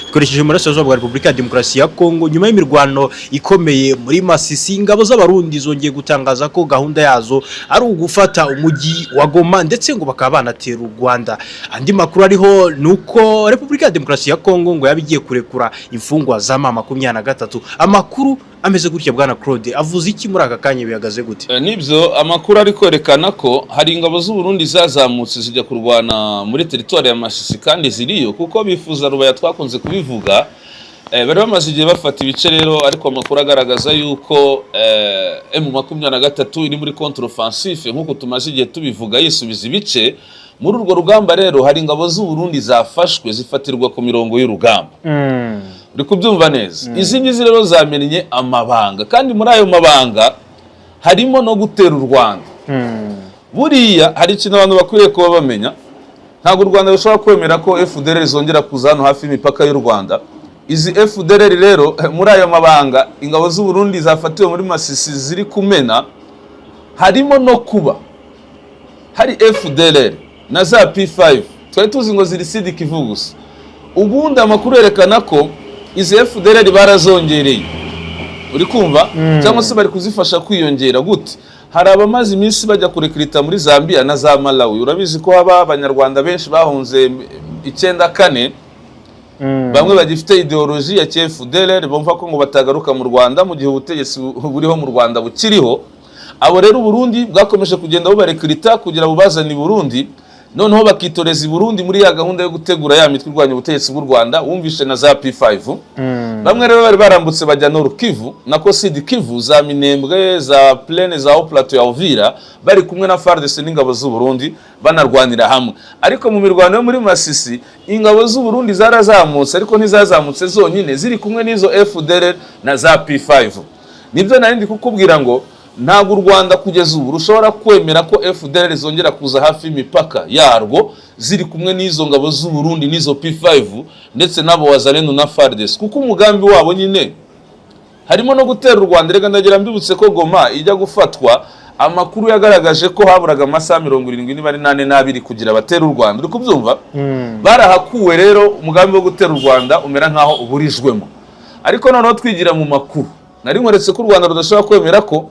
ikoresheje umurasirazuba bwa Repubulika ya Demokarasi ya Kongo nyuma y'imirwano ikomeye muri Masisi. Ingabo z'abarundi zongeye gutangaza ko gahunda yazo ari ugufata umujyi wa Goma ndetse ngo bakaba banatera u Rwanda. Andi makuru ariho nuko Repubulika ya Demokarasi ya Kongo ngo yabigiye kurekura imfungwa za mama 23. Amakuru ameze gutya bwana Claude avuze iki muri aka kanya bihagaze gute? Nibyo amakuru ari kwerekana ko hari ingabo z'u Burundi zazamutse zijya kurwana muri territoire ya Masisi kandi ziriyo kuko bifuza Rubaya twakunze kubivuga. Bari bamaze igihe bafata ibice rero, ariko amakuru agaragaza yuko M23 iri muri contre offensive nkuko tumaze igihe tubivuga yisubiza ibice. Muri urwo rugamba rero hari ingabo z'u Burundi zafashwe zifatirwa ku mirongo y'urugamba. Uri kubyumva neza. Izi ngizi rero zamenye amabanga, kandi muri ayo mabanga harimo no gutera u Rwanda. Buriya hari ikintu abantu bakwiriye kuba bamenya. Ntabwo u Rwanda rushobora kwemera ko FDLR zongera kuza hano hafi y'imipaka y'u Rwanda. Izi FDLR rero muri ayo mabanga ingabo z'u Burundi zafatiwe muri Masisi ziri kumena, harimo no kuba hari FDLR na za P5 twari tuzi ngo ziri Sud Kivu gusa. Ubundi amakuru yerekana ko izi FDLR barazongereye. Uri kumva? Cyangwa se bari kuzifasha kwiyongera gute? Hari abamaze iminsi bajya kurekrita muri Zambia na za Malawi. Urabizi ko haba abanyarwanda benshi bahunze 94. Bamwe bagifite ideology ya FDLR bumva ko ngo batagaruka mu Rwanda mu gihe ubutegetsi buriho mu Rwanda bukiriho. Abo rero Burundi bwakomeje kugenda bubarekrita kugira bubazane Burundi, noneho bakitoreza i Burundi muri ya gahunda yo gutegura ya mitwe irwanya ubutegetsi bw'u Rwanda. Wumvishe na za P5. Bamwe rero bari barambutse bajya Nord Kivu nako Sud Kivu, za Minembwe, za Plaine, za Plateau ya Uvira, bari kumwe na FARDC n'ingabo z'u Burundi banarwanira hamwe. Ariko mu mirwano yo muri Masisi ingabo z'u Burundi zarazamutse, ariko ntizazamutse zonyine, ziri kumwe n'izo FDLR na za P5. Nibyo narindi kukubwira ngo ntabwo u Rwanda kugeza ubu rushobora kwemera ko FDLR zongera kuza hafi y'imipaka yarwo ziri kumwe n'izo ngabo z'u Burundi n'izo P5 ndetse nabo Wazalendo na FARDC, kuko umugambi wabo nyine harimo no gutera u Rwanda. Rega ndagira mbibutse ko Goma ijya gufatwa, amakuru yagaragaje ko haburaga amasaha 78 kugira batera u Rwanda. Uri kubyumva? Barahakuwe rero umugambi wo gutera u Rwanda umera nkaho uburijwemo. Ariko noneho twigira mu makuru, nari nkoretse ko u Rwanda rudashobora kwemera ko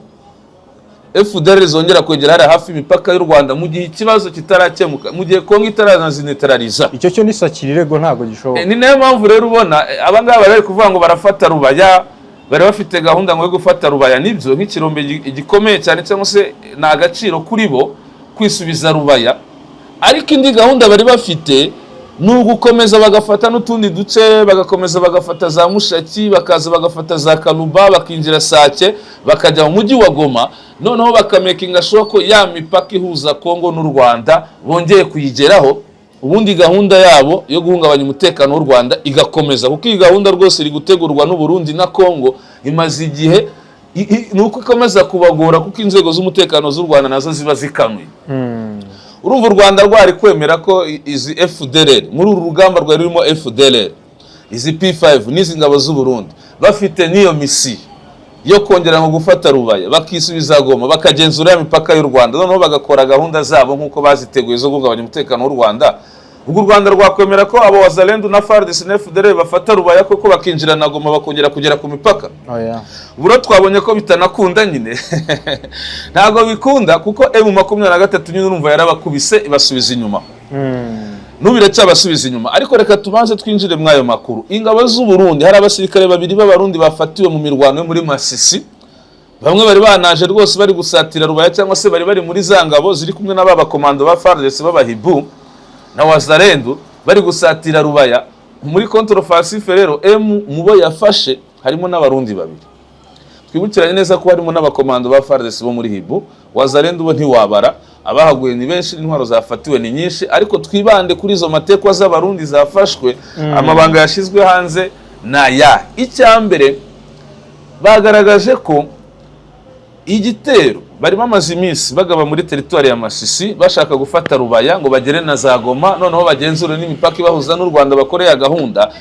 FDLR zongera kwegera hari hafi imipaka y'u Rwanda mu gihe ikibazo kitarakemuka, mu gihe Kongo itarazineutraliza. Icyo cyo nisakirego ntago gishoboka. Ni nayo mpamvu rero ubona abangaba bari kuvuga ngo barafata Rubaya, bari bafite gahunda ngo yo gufata Rubaya. Nibyo nk'ikirombe gikomeye cyane, cyangwa se na agaciro kuri bo kwisubiza Rubaya. Ariko indi gahunda bari bafite nugukomeza bagafata n'utundi duce, bagakomeza bagafata za Mushaki, bakaza bagafata za Kaluba, bakinjira Sake, bakajya mu mujyi wa Goma, noneho bakamekinga shoko ya mipaka ihuza Kongo n'u Rwanda bongeye kuyigeraho. Ubundi gahunda yabo yo guhungabanya umutekano w'u Rwanda igakomeza, kuko iyi gahunda rwose iri gutegurwa n'u Burundi na Kongo imaze igihe, nuko ikomeza kubagora kuko inzego z'umutekano z'u Rwanda nazo ziba zikanuye. Urumva u Rwanda rwari kwemera ko izi FDLR muri uru rugamba rwari rurimo FDLR, izi P5 n'izi ngabo z'u Burundi bafite niyo misi yo kongera ngo gufata Rubaya, bakisubiza Goma, bakagenzura imipaka y'u Rwanda, noneho bagakora gahunda zabo nkuko baziteguye zo guhungabanya umutekano w'u Rwanda. Ubwo u Rwanda rwakwemera ko abo Wazalendo na FARDC na FDLR bafata Rubaya koko bakinjira na Goma bakongera kugera ku mipaka? Buro twabonye ko bitanakunda nyine. Ntago bikunda kuko M23 nyine urumva yarabakubise ibasubiza inyuma. Nubire cyabasubiza inyuma. Ariko reka tubanze twinjire mwayo makuru. Ingabo z'u Burundi hari abasirikare babiri b'abarundi bafatiwe mu mirwano muri Masisi. Bamwe bari banaje rwose bari gusatira Rubaya, cyangwa se bari muri za ngabo ziri kumwe n'ababa komando ba FARDC b'abahibu na Wazalendo bari gusatira Rubaya muri contre offensive. Rero mubo yafashe harimo n'abarundi babiri. Twibukiranye neza ko harimo n'abakomando ba FARDC bo muri Hibu. Wazalendo bo ntiwabara, abahaguye ni benshi, intwaro zafatiwe ni nyinshi, ariko twibande kuri izo matekwa z'abarundi zafashwe. Amabanga yashizwe hanze na ya icyambere bagaragaje ko igitero bari bamaze iminsi bagaba muri territoire ya Masisi bashaka gufata Rubaya ngo bagere na za Goma, noneho bagenzure n'imipaka ibahuza n'u Rwanda, bakoreye gahunda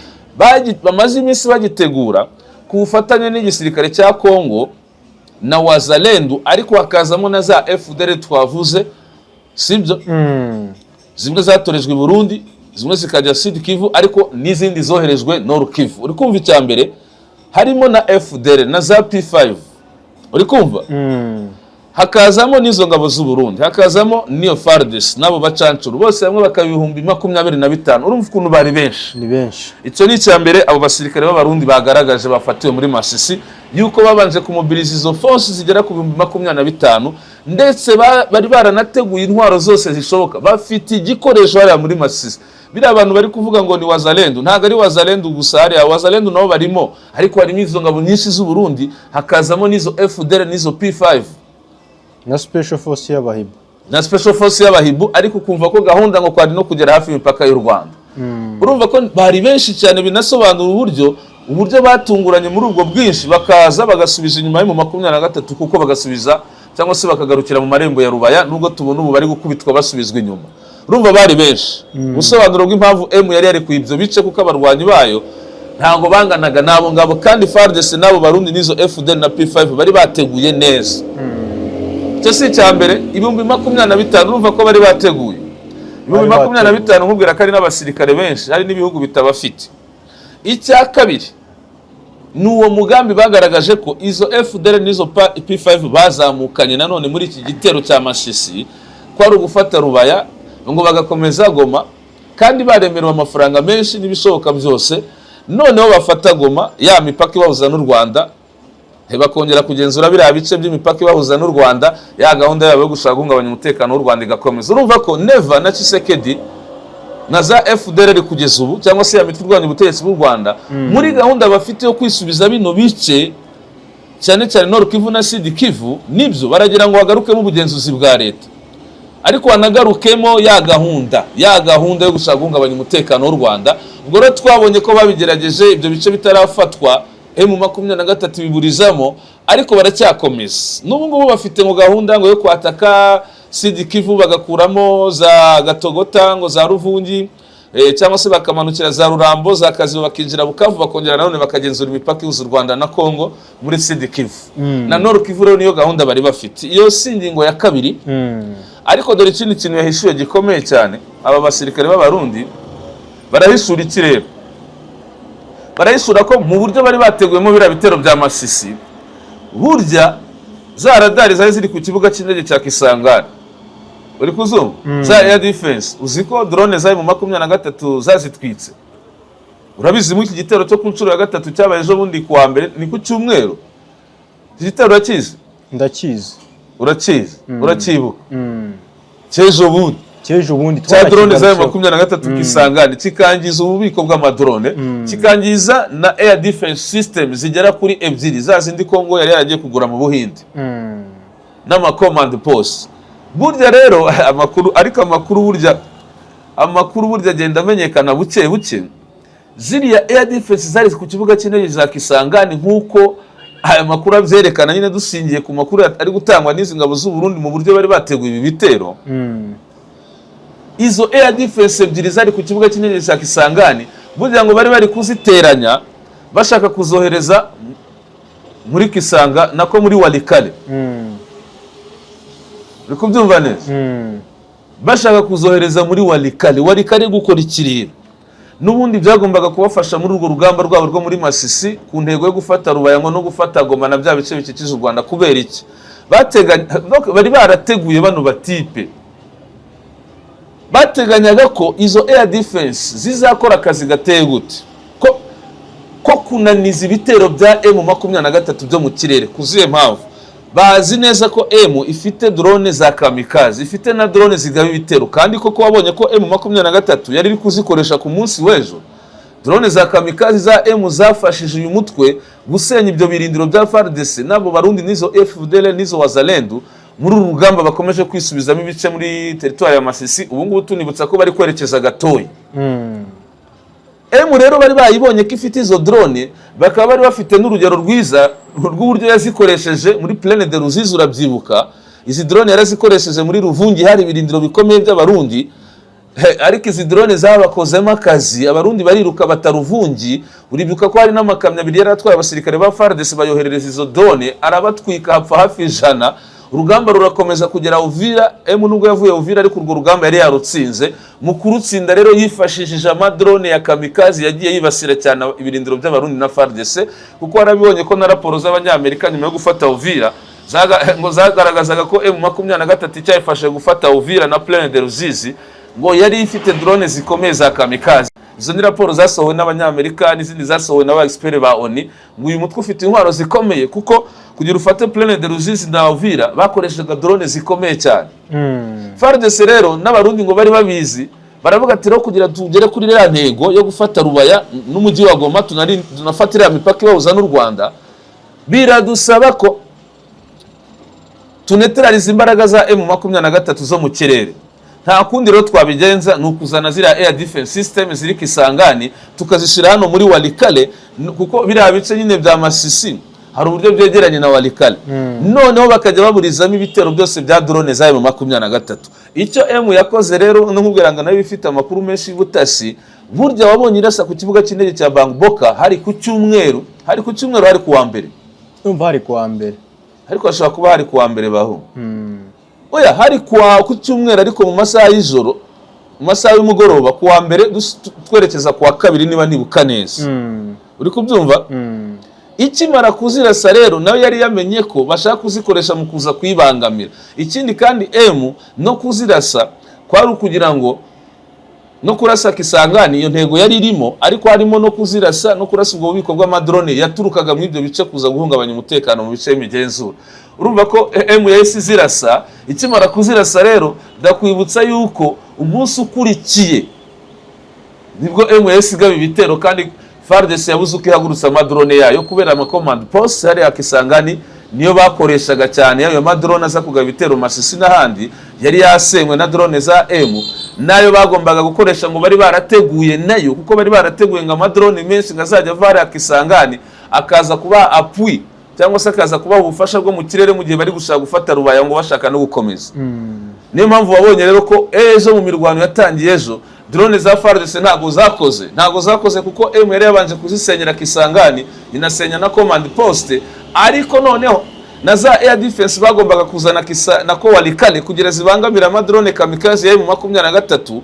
bamaze iminsi bagitegura ku bufatanye n'igisirikare cya Kongo na Wazalendo, ariko hakazamo na za FDLR twavuze, sibyo? Zimwe zatorejwe i Burundi, zimwe zikajya Sud Kivu ariko n'izindi zoherejwe Nord Kivu. Uri kumva icya mbere harimo na FDL na za P5, uri kumva hakazamo n'izo ngabo z'u Burundi, hakazamo niyo FARDC nabo bacancuru bose hamwe bakabihumbi 25. Urumva ukuntu bari benshi, ni benshi. Icyo ni icya mbere abo basirikare b'abarundi bagaragaje bafatiwe muri Masisi yuko babanje kumubiliza izo force zigera ku 25, ndetse bari baranateguye intwaro zose zishoboka, bafite igikoresho hariya muri Masisi. Bira abantu bari kuvuga ngo ni Wazalendo, ntago ari Wazalendo gusa, hariya Wazalendo nabo barimo, ariko harimo izo ngabo nyinshi z'u Burundi, hakazamo n'izo FDL n'izo P5 na special force y'abahibu, ariko kumva ko gahunda ngo kwari no kugera hafi imipaka y'u Rwanda. Urumva ko bari benshi cyane, binasobanura uburyo batunguranye muri ubwo bwinshi, bakaza bagasubiza inyuma mu 23 kuko bagasubiza cyangwa se bakagarukira mu marembo ya Rubaya, nubwo tubona ubu bari gukubitwa basubizwa inyuma. Urumva bari benshi. Ubusobanuro bw'impamvu M yari ku ibyo bice kuko abarwanyi bayo ntago banganaga nabo ngabo, kandi FARDC nabo barundi nizo FDL na P5 bari bateguye neza. Cyo si cya mbere, 25,000 urumva ko bari bateguye 25,000, nkubwira ko ari n'abasirikare benshi, hari n'ibihugu bitabafite. Icya kabiri n'uwo mugambi bagaragaje ko izo FDL n'izo P5 bazamukanye nanone muri iki gitero cya Masisi, ko ari ugufata Rubaya ngo bagakomeza Goma, kandi baremerewe amafaranga menshi n'ibishoboka byose. Noneho bafata Goma, ya mipaka ibahuza n'u Rwanda, bakongera kugenzura biriya bice by'imipaka ibahuza n'u Rwanda, ya gahunda yabo yo gushaka guhungabanya umutekano w'u Rwanda igakomeza. Urumva ko Neva na Tshisekedi na za FDL kugeza ubu, cyangwa se ya mitwe irwanya ubutegetsi bw'u Rwanda, muri gahunda bafite yo kwisubiza bino bice cyane cyane Nord Kivu na Sud Kivu, nibyo baragira ngo bagarukemo ubugenzuzi bwa leta, ariko wanagarukemo ya gahunda yo gushaka guhungabanya umutekano w'u Rwanda. Ubwo rero twabonye ko babigerageje, ibyo bice bitarafatwa, M23 biburizamo, ariko baracyakomeza. N'ubu ngubu bafite mu gahunda ngo yo kwataka Sud Kivu, bagakuramo za Gatogota, ngo za Ruvungi, cyangwa se bakamanukira za Rurambo, za Kaziba, bakinjira Bukavu, bakongera nanone bakagenzura imipaka y'u Rwanda na Kongo muri Sud Kivu. Na Nord Kivu rero niyo gahunda bari bafite. Iyo si ingingo ya kabiri. Ariko dore ikindi kintu yahishuye gikomeye cyane, aba basirikare b'abarundi barahishura ikirere. Barahishura ko mu buryo bari bateguyemo biriya bitero bya Masisi, burya za radari zari ziri ku kibuga cy'indege cya Kisangani, uri kuzumva, za air defense, uziko drone zari mu 23 zazitwitse. Urabizi mu iki gitero cyo ku nshuro ya gatatu cyabaye ejo bundi kuwa mbere, ni ku cyumweru. Iki gitero urakizi? Ndakizi. Urakizi? Urakibuka? Cyejo bundi cya drone zari 23 Kisangani, kikangiza ububiko bw'amadrone, kikangiza na air defense system zigera kuri 2 zazindi Kongo yari yaragiye kugura mu Buhinde, n'ama command post. Burya rero amakuru burya agenda amenyekana buke buke. Ziriya air defense zari ku kibuga cy'indege za Kisangani, nk'uko aya makuru abyerekana, nyine dusingiye ku makuru ari gutangwa n'izi ngabo z'u Burundi mu buryo bari bateguye ibi bitero. Izo air defense 2 zari ku kibuga cy'indege cya Kisangani, burya ngo bari kuziteranya bashaka kuzohereza muri Kisanga nako muri Walikale. Uri kubyumva neza? Bashaka kuzohereza muri Walikale gukora ikiriro. N'ubundi byagombaga kubafasha muri urwo rugamba rwabo rwo muri Masisi, ku ntego yo gufata Rubaya ngo no gufata Goma na bya bice bikikije u Rwanda. Kubera iki? Bari barateguye bano batipe, bateganyaga ko izo air defense zizakora akazi gateye gute, ko kunaniza ibitero bya M23 byo mu kirere. Kuziye mpamvu bazi neza ko M ifite drone za kamikaze, ifite na drone zigaba ibitero, kandi koko wabonye ko M23 yari iri kuzikoresha ku munsi w'ejo. Drone za kamikaze za M zafashije uyu mutwe gusenya ibyo birindiro bya FARDC nabo barundi nizo FDL nizo Wazalendo muri uru rugamba bakomeje kwisubizamo ibice muri territoire ya Masisi. Ubu ngubu tunibutsa ko bari kwerekeza Gatoyi. M rero bari bayibonye ko ifite izo drone, bakaba bari bafite n'urugero rwiza rw'uburyo yazikoresheje muri Plaine de Ruzizi. Urabyibuka, izi drone yarazikoresheje muri Ruvungi, hari ibirindiro bikomeye by'abarundi, ariko izi drone zabakozemo akazi, abarundi bariruka bataruvungi. Uribuka ko hari n'amakamyo 2 yaratwaye abasirikare ba FARDC bayoherereza izo drone, arabatwika hapfa hafi 100. urugamba rurakomeza kugera Uvira. Nubwo yavuye Uvira ariko urwo rugamba yari yarutsinze. Mu kurutsinda rero yifashishije amadrone ya kamikazi yagiye yibasira cyane ibirindiro by'abarundi na FARDC, kuko warabibonye ko na raporo z'abanyamerika nyuma yo gufata Uvira ngo zagaragazaga ko M23 cyayifashe gufata Uvira na Plaine de Ruzizi, ngo yari ifite drone zikomeye za kamikazi. Izo ni raporo zasohowe n'abanyamerika n'izindi zasohowe n'aba expert ba ONU, ngo uyu mutwe ufite intwaro zikomeye, kuko kugira ufate Plaine de Ruzizi na Uvira bakoreshaga drone zikomeye cyane. FARDC rero n'abarundi ngo bari babizi, baravuga ati rero kugira tugere kuri ya ntego yo gufata Rubaya n'umujyi wa Goma tunafatira imipaka ibahuza n'u Rwanda, biradusaba ko tunetraliza imbaraga za M23 zo mu kirere. Nta kundi rero twabigenza nukuzana zira air defense system ziri Kisangani tukazishira hano muri Walikale, kuko biriya bice nyine bya Masisi hari uburyo byegeranye na Walikale. Noneho bakajya baburizamo ibitero byose bya drone za M23. Icyo M yakoze rero nkubwira ngo nayo bifite amakuru menshi y'ubutasi, burya wabonye irasa ku kibuga cy'indege cya Bangboka hari ku cyumweru, hari ku wa mbere. Numva hari ku wa mbere, ariko ashobora kuba hari ku wa mbere baho. Oya, hari ku cyumweru ariko mu masaha y'ijoro, mu masaha y'umugoroba. Ku wa mbere twerekeza ku wa kabiri niba nibuka neza. Uri kubyumva? Ikimara kuzirasa rero nawe yari yamenye ko bashaka kuzikoresha mu kuza kwibangamira. Ikindi kandi no kuzirasa kwari ukugira ngo no kurasa Kisangani, iyo ntego yari irimo, ariko harimo no kuzirasa no kurasa ubwo bubiko bw'amadrone yaturukaga mu ibyo bice kuza guhungabanya umutekano mu bice y'imigenzura. Urumva ko yahise zirasa. Ikimara kuzirasa rero ndakwibutsa yuko umunsi ukurikiye nibwo yahise igaba ibitero, kandi FARDC yabuze uko ihagurutsa amadrone yayo kubera command post hari Kisangani niyo bakoreshaga cyane. Ayo madrone aza kugaba ibitero Masisi n'ahandi yari yasenywe na drone za nayo bagombaga gukoresha, ngo bari barateguye nayo, kuko bari barateguye ngo amadrone menshi ngazajya vara Kisangani akaza kuba appui cyangwa se akaza kuba ubufasha bwo mu kirere mu gihe bari gushaka gufata Rubaya ngo bashaka no gukomeza. Niyo mpamvu wabonye rero ko ejo mu mirwano yatangiye ejo drone za FARDC ntago zakoze kuko yari yabanje kuzisenyera Kisangani, inasenya na command post, ariko noneho na za air defense bagombaga kuzana nako Walikale kugira zibangamira amadrone kamikazi ya M23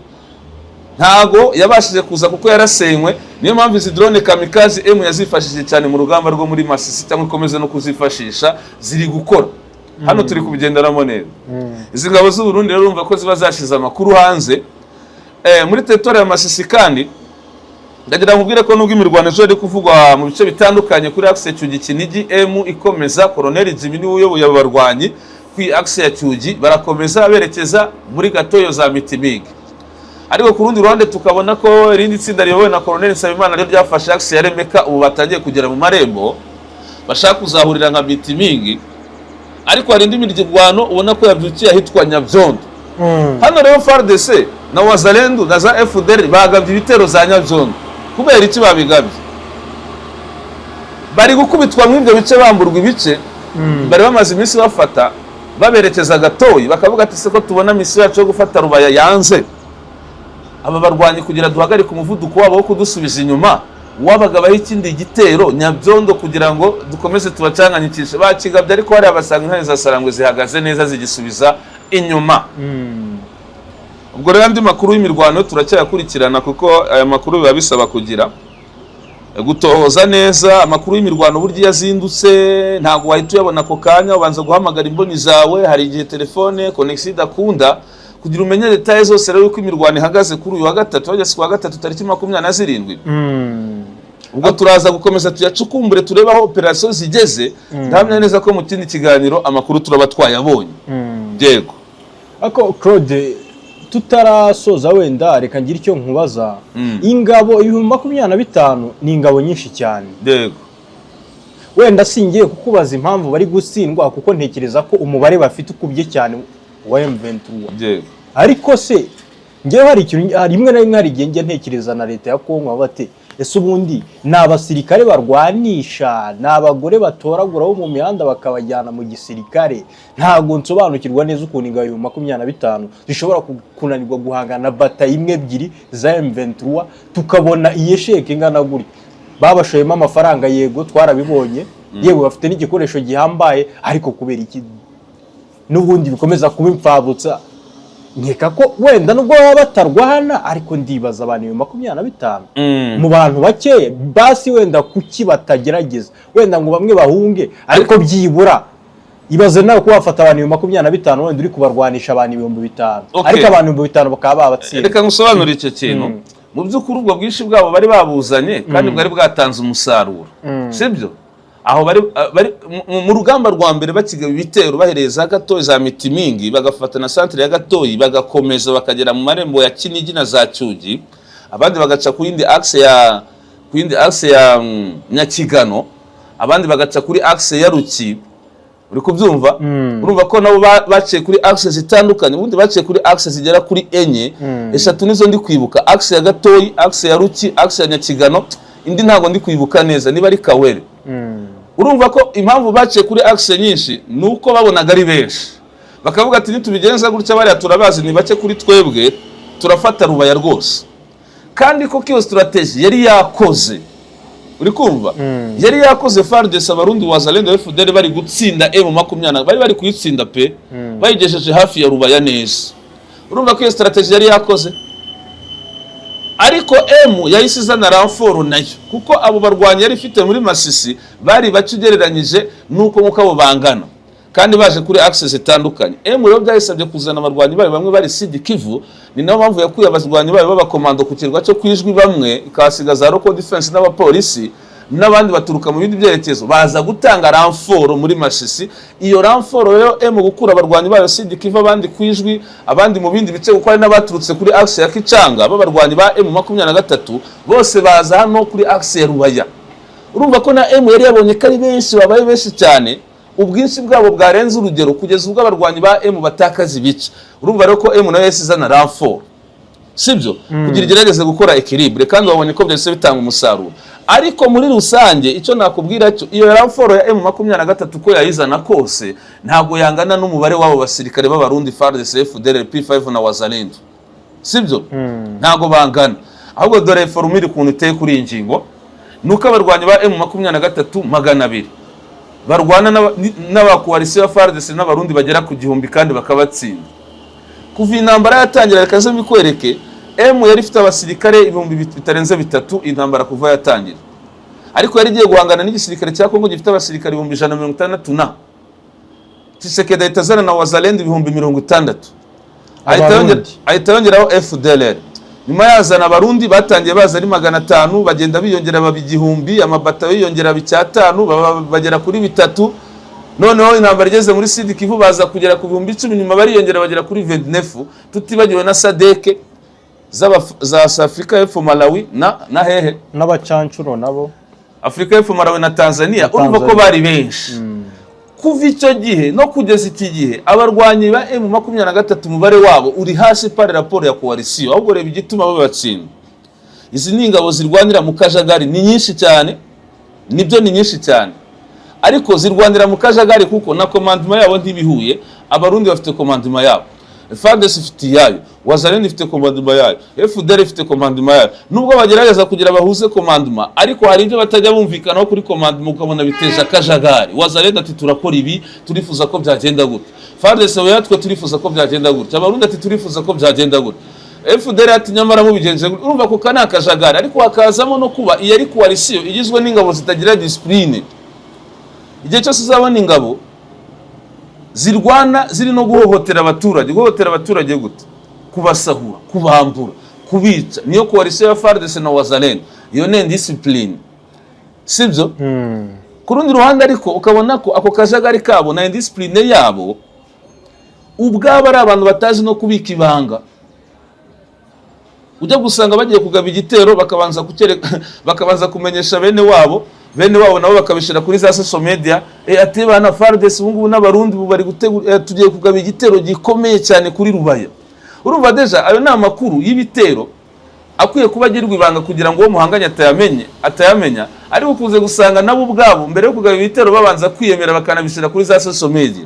ntago yabashije kuza kuko yarasenywe. Niyo mpamvu izi drone kamikazi yazifashije cyane mu rugamba rwo muri Masisi, cyangwa ikomeza no kuzifashisha ziri gukora. Hano turi kubigenderamo neza. Izi ngabo z'u Burundi rero urumva ko ziba zashize amakuru hanze muri territoire ya Masisi. Kandi ndagira nkubwire ko nubwo imirwano ejo ari kuvugwa mu bice bitandukanye kuri axe Cyugi Kinigi, ikomeza Colonel Jimmy niwe uyoboye abarwanyi ku axe ya Cyugi, barakomeza berekeza muri Gatoyo za Mitimigi. Ariko ku rundi ruhande tukabona ko irindi tsinda riyobowe na Colonel Nsabimana ryo ryafashe axe ya Remeka, ubu batangiye kugera mu marembo bashaka kuzahurira nka Mitimigi. Ariko hari indi mirwano ubona ko yabyukiye ahitwa Nyabyondo. Hano rero FARDC na Wazalendo na za FDR bagabye ibitero za Nyabyondo. Kubera iki babigabye? Bari gukubitwa mu ibyo bice, bamburwa ibice bari bamaze iminsi bafata, baberekeza Gatoyi, bakavuga ati se ko tubona misiyo yacu yo gufata Rubaya yanze, aba barwanyi kugira duhagarike umuvuduko wabo wo kudusubiza inyuma, wabagabaho ikindi gitero Nyabyondo kugira ngo dukomeze tubacanganyikishe. Bakigabye ariko hari abasanga intare za Sarangwe zihagaze neza zigisubiza inyuma. Ubwo rero andi makuru y'imirwano turacyayakurikirana, kuko aya makuru biba bisaba kugira gutohoza neza. Amakuru y'imirwano buryo yazindutse ntago wahita uyabona ako kanya, ubanza guhamagara imboni zawe, hari igihe telefone connection idakunda, kugira umenye details zose rero uko imirwano ihagaze kuri uyu wa gatatu, wageze ku wa gatatu tariki 27. Ubwo turaza gukomeza tuyacukumbure tureba aho operation zigeze. Ndahamya neza ko mu kindi kiganiro amakuru turaba twayabonye. Yego. Ako Claude, tutarasoza wenda reka ngira icyo nkubaza. Ingabo 25 ni ingabo nyinshi cyane. Yego. Wenda singiye kukubaza impamvu bari gutsindwa, kuko ntekereza ko umubare bafite ukubye cyane wa M23. Yego. Ariko se ngewe hari ikintu rimwe na rimwe rigenge ntekereza na leta ya Kongo bate, ese ubundi n'abasirikare barwanisha n'abagore batoragura bo mu mihanda bakabajyana mu gisirikare? Ntago nsobanukirwa neza ukuntu ingabo 25 zishobora kunanirwa guhangana bata imwe ebyiri za M23, tukabona iyesheke ingana guri. Babashoyemo amafaranga, yego twarabibonye, yewe bafite n'igikoresho gihambaye, ariko kubera iki n'ubundi bikomeza kuba impfabutsa. Nkeka ko wenda nubwo baba batarwana ariko ndibaza abantu 25 mu bantu bakeye basi wenda kuki batagerageza wenda ngo bamwe bahunge ariko byibura ibaze nawe ko wafata abantu 25 wenda uri kubarwanisha abantu 5000 ariko abantu 5000 bakaba babatsinda. Reka ngusobanurire icyo kintu. Mu by'ukuri ubwo bwinshi bwabo bari babuzanye kandi bwari bwatanze umusaruro, sibyo? Aho bari mu rugamba rwa mbere bakigaba ibitero bahereza Gatoyi za Mitimingi bagafata na centre ya Gatoyi bagakomeza bakagera mu marembo ya Kinigi na za Cyugi, abandi bagaca ku yindi axe ya Nyakigano, abandi bagaca kuri axe ya Ruki. Uri kubyumva? Urumva ko nabo baciye kuri axe zitandukanye, ubundi baciye kuri axe zigera kuri enye, eshatu nizo ndi kwibuka: axe ya Gatoyi, axe ya Ruki, axe ya Nyakigano, indi ntago ndi kwibuka neza niba ari Kawere. Urumva ko impamvu baciye kuri axe nyinshi nuko babonaga ari benshi, bakavuga ati nitubigenza gutya bariya turabazi ni bake kuri twebwe, turafata Rubaya rwose. Kandi ko kiyo strategy yari yakoze, uri kumva, yari yakoze FARDC abarundi wazalendo FDL bari gutsinda M20, bari kuyitsinda pe, bayigejeje hafi ya Rubaya neza. Urumva ko iyo strategy yari yakoze, ariko yayisiza na renfort nayo, kuko abo barwanyi yari ifite muri Masisi bari bacigereranyije nuko mukabo bangana kandi baje kuri access zitandukanye. Rero byayisabye kuzana abarwanyi bayo bamwe bari Sud Kivu, ni nayo mpamvu yakuye abarwanyi bayo b'abakomando ku kirwa cyo kwijwi bamwe ikasigaza local defense n'abapolisi n'abandi baturuka mu bindi byerekezo baza gutanga renfort muri Masisi. Iyo renfort rero gukura abarwanyi bayo Sud Kivu abandi kwijwi abandi mu bindi bice, kuko ari n'abaturutse kuri axe ya Kicanga b'abarwanyi ba M23 bose baza hano kuri axe ya Rubaya. Urumva ko na yari yabonye ko ari benshi, babaye benshi cyane, ubwinshi bwabo bwarenze urugero kugeza ubwo abarwanyi ba batakaza ibice. Urumva rero ko nayo yasizana renfort, sibyo? Kugira igerageze gukora equilibre, kandi wabonye ko byose bitanga umusaruro. Ariko muri rusange icyo nakubwira cyo, iyo renfort ya M23 ko yayizana kose ntago yangana n'umubare wabo basirikare b'abarundi FARDC, FDL, P5 na wazalendo, sibyo? Ntago bangana. Ahubwo dore formule kuntu iteye kuri ingingo nuko abarwanyi ba M23 200 barwana n'abakoalisiyo ya FARDC n'abarundi bagera ku 1000 kandi bakabatsinda. Kuva intambara yatangira rekaze mikwereke, yari ifite abasirikare 3,000 intambara kuva yatangira, ariko yari igiye guhangana n'igisirikare cya Kongo gifite abasirikare 160 na Tshisekedi itazana na wazalendo 60,000. Ahita yongeraho FDLR. Nyuma yazana abarundi batangiye baza ari 500, bagenda biyongera baba 1000, amabata biyongera 500 bagera kuri 3. Noneho intambara igeze muri Sud Kivu baza kugera ku 10,000, nyuma bariyongera bagera kuri 29, tutibagiwe na Sadeke za Afrika y'Epfo, Malawi na hehe n'abacancuro nabo Afrika y'Epfo, Malawi na Tanzania. Urumva ko bari benshi. Kuva icyo gihe no kugeza iki gihe abarwanyi ba M23 umubare wabo uri hasi par rapport ya coalition, ahubwo reba igituma babatsinda. Izi ni ingabo zirwanira mu kajagari ni nyinshi cyane, nibyo ni nyinshi cyane, ariko zirwanira mu kajagari kuko na commandement yabo ntibihuye. Abarundi bafite commandement yabo, FARDC ifite yayo, wazalendo ifite commandement yayo, FDL ifite commandement yayo. Nubwo bagerageza kugira bahuze commandement, ariko hari ibyo batajya bumvikanaho kuri commandement, ukabona biteje akajagari. Wazalendo ati turakora ibi, turifuza ko byagenda gute. FARDC yatwe turifuza ko byagenda gute. Abarundi ati turifuza ko byagenda gute. FDL ati nyamara mu bigenze gute. Urumva ko kana akajagari, ariko hakazamo no kuba iyo ari coalition igizwe n'ingabo zitagira discipline. Igihe cyose uzabona ingabo zirwana ziri no guhohotera abaturage gute, kubasahura, kubambura, kubica, niyo coalition ya FARDC na wazalendo. Iyo ni discipline, sibyo? Ku rundi ruhande ariko ukabona ko ako kajagari kabo na discipline yabo ubwabo ari abantu batazi no kubika ibanga. Ujya gusanga bagiye kugaba igitero bakabanza kumenyesha bene wabo nabo bakabishira kuri za social media, ati bana FARDC ubungubu n'abarundi bari gutegura tugiye kugaba igitero gikomeye cyane kuri Rubaya. Urumva deja ayo ni amakuru y'ibitero akwiye kuba agirwa ibanga kugira ngo uwo muhanganye atayamenya, ari ukuze gusanga nabo ubwabo mbere yo kugaba ibitero babanza kwiyemera bakanabishira kuri za social media.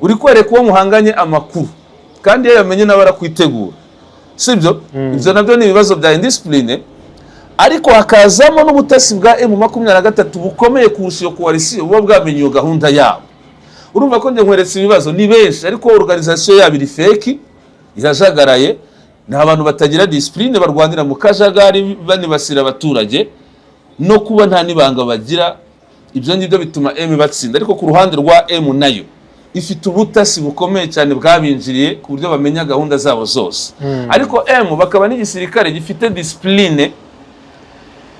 Uri kwereka uwo muhanganye amakuru kandi yamenye nabara kwitegura, sibyo? Ibyo nabyo ni ibibazo bya indiscipline. Ariko hakazamo n'ubutasi bwa M23 bukomeye kurusha iyo coalition buba bwamenye iyo gahunda yabo. urumva ko njye nkweretse ibibazo ni benshi, ariko organisation yabo iri fake, irajagaraye, nta bantu batagira discipline, barwanira mu kajagari banibasira abaturage no kuba nta nibanga bagira. Ibyo ngibyo bituma M batsinda, ariko ku ruhande rwa M nayo ifite ubutasi bukomeye cyane bwabinjiriye ku buryo bamenya gahunda zabo zose. Ariko M bakaba n'igisirikare gifite discipline,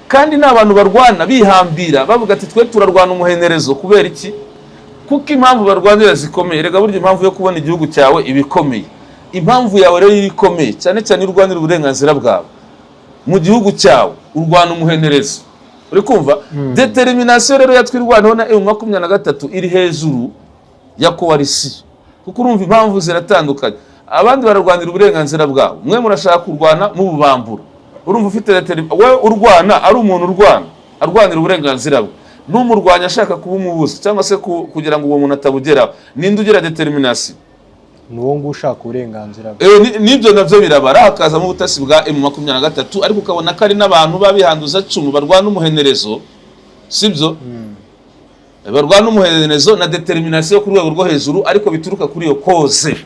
kandi n'abantu barwana bihambira bavuga ati twe turarwana umuhenerezo. Kubera iki? Kuko impamvu barwanira zikomeye. Rega buryo impamvu yo kubona igihugu cyawe ibikomeye, impamvu yawe rero irikomeye cyane cyane urwanira uburenganzira bwawe mu gihugu cyawe, urwana umuhenerezo. Uri kumva? Determination rero yatwirwanaho na M23 iri hejuru ya coalition, kuko urumva impamvu ziratandukanye. Abandi bararwanira uburenganzira bwabo, mwe murashaka kurwana mu bubambura. Urumva ufite we urwana ari umuntu arwanira uburenganzira bwe, n'umurwanya ashaka kuba umubuza cyangwa se kugira ngo uwo muntu atabugeraho. Ninde ugira determination? Nuwo ngo ushaka uburenganzira bwe. Nibyo navyo birabara, hakaza mu butasi bwa M23, ariko ukabona ko ari n'abantu babihanduza cumu barwana umuhenerezo, sibyo? Barwana umuhenerezo na determination ku rwego rwo hejuru, ariko bituruka kuri iyo cause.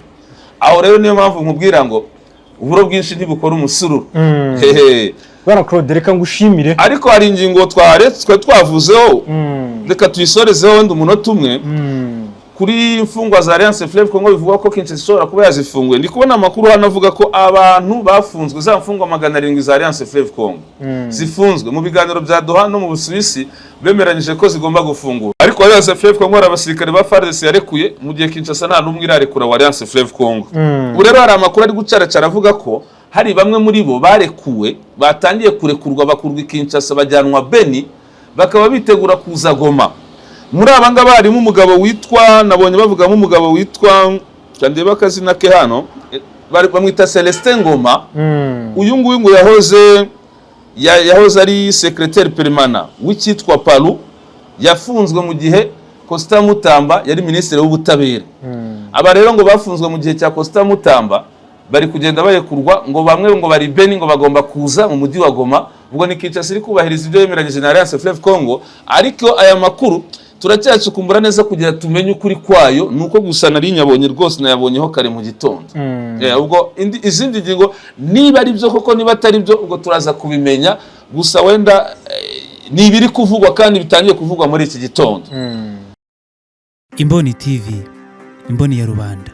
Aho rero niyo mpamvu nkubwira ngo uburo bwinshi ntibukora umusururu. Bwana Claude, reka ngushimire. Ariko hari ingingo twavuzeho, reka tuyisorezeho wenda umunota umwe. Kuri imfungwa za Alliance Fleuve Congo bivuga ko Kinshasa ishobora kuba yazifunguye. Ndi kubona amakuru hano avuga ko abantu bafunzwe, za mfungwa 700 za Alliance Fleuve Congo zifunzwe. Mu biganiro bya Doha no mu Busuwisi bemeranyije ko zigomba gufungura. Ariko Alliance Fleuve Congo hari abasirikare ba FARDC yarekuye, mu gihe Kinshasa nta numwe irarekura wa Alliance Fleuve Congo. Urero hari amakuru ari gucaracara avuga ko hari bamwe muri bo barekuwe, batangiye kurekurwa bakurwa Kinshasa bajyanwa Beni, bakaba bitegura kuza Goma. Muri abangaba harimo umugabo witwa, nabonye bavugamo umugabo witwa, cyandeba akazina ke hano, bamwita Celestin Ngoma. Uyu nguyu ngo yahoze ari secrétaire permanent w'icyitwa Palu, yafunzwe mu gihe Costa Mutamba yari ministre w'ubutabera. Aba rero ngo bafunzwe mu gihe cya Costa Mutamba, bari kugenda bayekurwa, ngo bamwe ngo bari Beni, ngo bagomba kuza mu mujyi wa Goma. Ubwo ni Kinshasa iri kubahiriza ibyo yemeranyije na Alliance Fleuve Congo. Ariko aya makuru turacyacukumbura neza kugira tumenye ukuri kwayo, nuko gusa nari nyabonye rwose, nayabonyeho kare mu gitondo. Ubwo izindi ngingo niba ari byo koko niba atari byo, ubwo turaza kubimenya. Gusa wenda ni ibiri kuvugwa kandi bitangiye kuvugwa muri iki gitondo. Imboni TV, imboni ya rubanda.